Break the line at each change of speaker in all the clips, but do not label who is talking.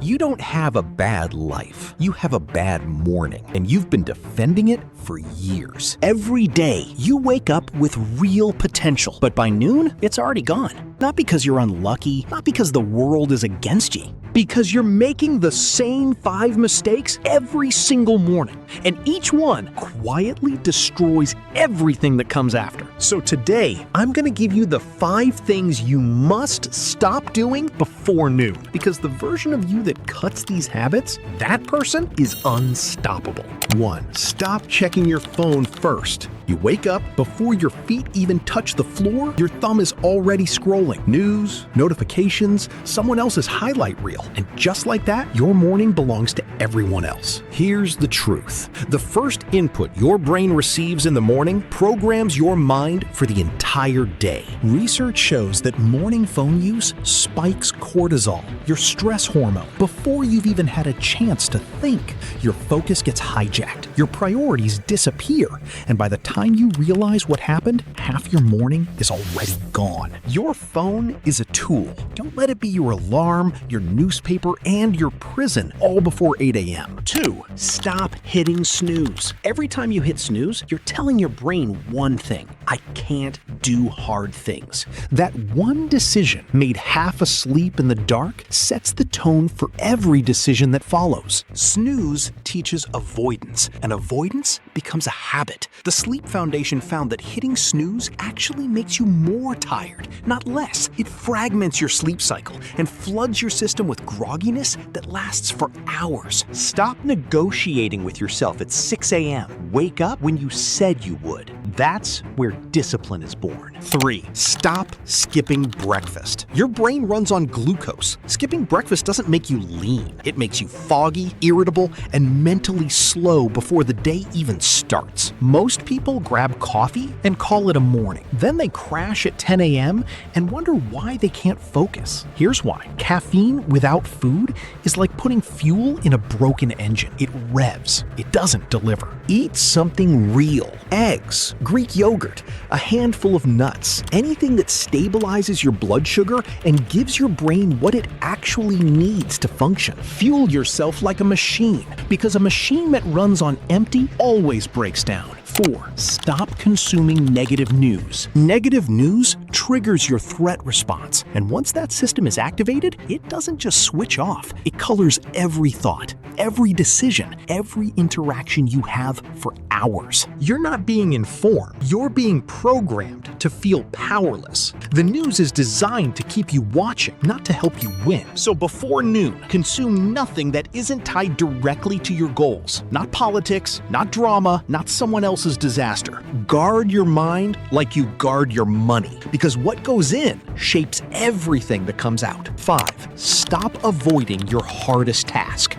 You don't have a bad life. You have a bad morning, and you've been defending it for years. Every day, you wake up with real potential, but by noon, it's already gone. Not because you're unlucky, not because the world is against you, because you're making the same 5 mistakes every single morning, and each one quietly destroys everything that comes after. So today, I'm gonna give you the 5 things you must stop doing before noon, because the version of you that cuts these habits, that person is unstoppable. 1. Stop checking your phone first. You wake up, before your feet even touch the floor, your thumb is already scrolling. News, notifications, someone else's highlight reel. And just like that, your morning belongs to everyone else. Here's the truth. The first input your brain receives in the morning programs your mind for the entire day. Research shows that morning phone use spikes cortisol, your stress hormone. Before you've even had a chance to think, your focus gets hijacked, your priorities disappear, and by the time you realize what happened, half your morning is already gone. Your phone is a tool. Don't let it be your alarm, your newspaper, and your prison, all before 8 a.m. 2. Stop hitting snooze. Every time you hit snooze, you're telling your brain one thing: I can't do hard things. That one decision, made half asleep in the dark, sets the tone for every decision that follows. Snooze teaches avoidance, and avoidance becomes a habit. The Sleep Foundation found that hitting snooze actually makes you more tired, not less. It fragments your sleep cycle and floods your system with grogginess that lasts for hours. Stop negotiating with yourself at 6 a.m. Wake up when you said you would. That's where discipline is born. 3. Stop skipping breakfast. Your brain runs on glucose. Skipping breakfast doesn't make you lean. It makes you foggy, irritable, and mentally slow before the day even starts. Most people grab coffee and call it a morning. Then they crash at 10 a.m. and wonder why they can't focus. Here's why. Caffeine without food is like putting fuel in a broken engine. It revs. It doesn't deliver. Eat something real. Eggs, Greek yogurt, a handful of nuts, anything that stabilizes your blood sugar and gives your brain what it actually needs to function. Fuel yourself like a machine, because a machine that runs on empty always breaks down. 4. Stop consuming negative news. Negative news triggers your threat response, and once that system is activated, it doesn't just switch off. It colors every thought, every decision, every interaction you have for hours. You're not being informed, you're being programmed to feel powerless. The news is designed to keep you watching, not to help you win. So before noon, consume nothing that isn't tied directly to your goals. Not politics, not drama, not someone else's disaster. Guard your mind like you guard your money, because what goes in shapes everything that comes out. 5. Stop avoiding your hardest task.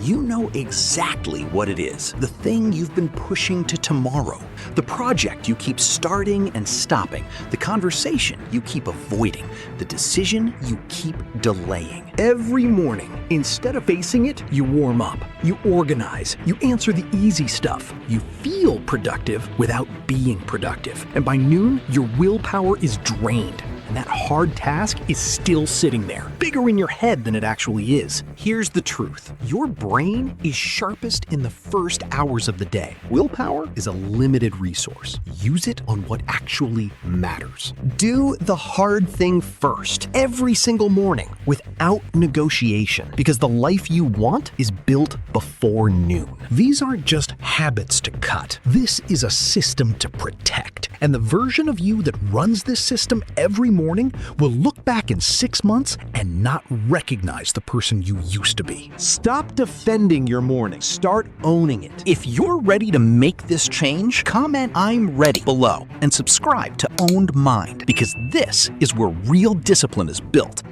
You know exactly what it is, the thing you've been pushing to tomorrow, the project you keep starting and stopping, the conversation you keep avoiding, the decision you keep delaying. Every morning, instead of facing it, you warm up, you organize, you answer the easy stuff, you feel productive without being productive, and by noon, your willpower is drained. And that hard task is still sitting there, bigger in your head than it actually is. Here's the truth. Your brain is sharpest in the first hours of the day. Willpower is a limited resource. Use it on what actually matters. Do the hard thing first, every single morning, without negotiation, because the life you want is built before noon. These aren't just habits to cut. This is a system to protect. And the version of you that runs this system every morning will look back in 6 months and not recognize the person you used to be. Stop defending your morning. Start owning it. If you're ready to make this change, comment "I'm ready" below and subscribe to Owned Mind, because this is where real discipline is built.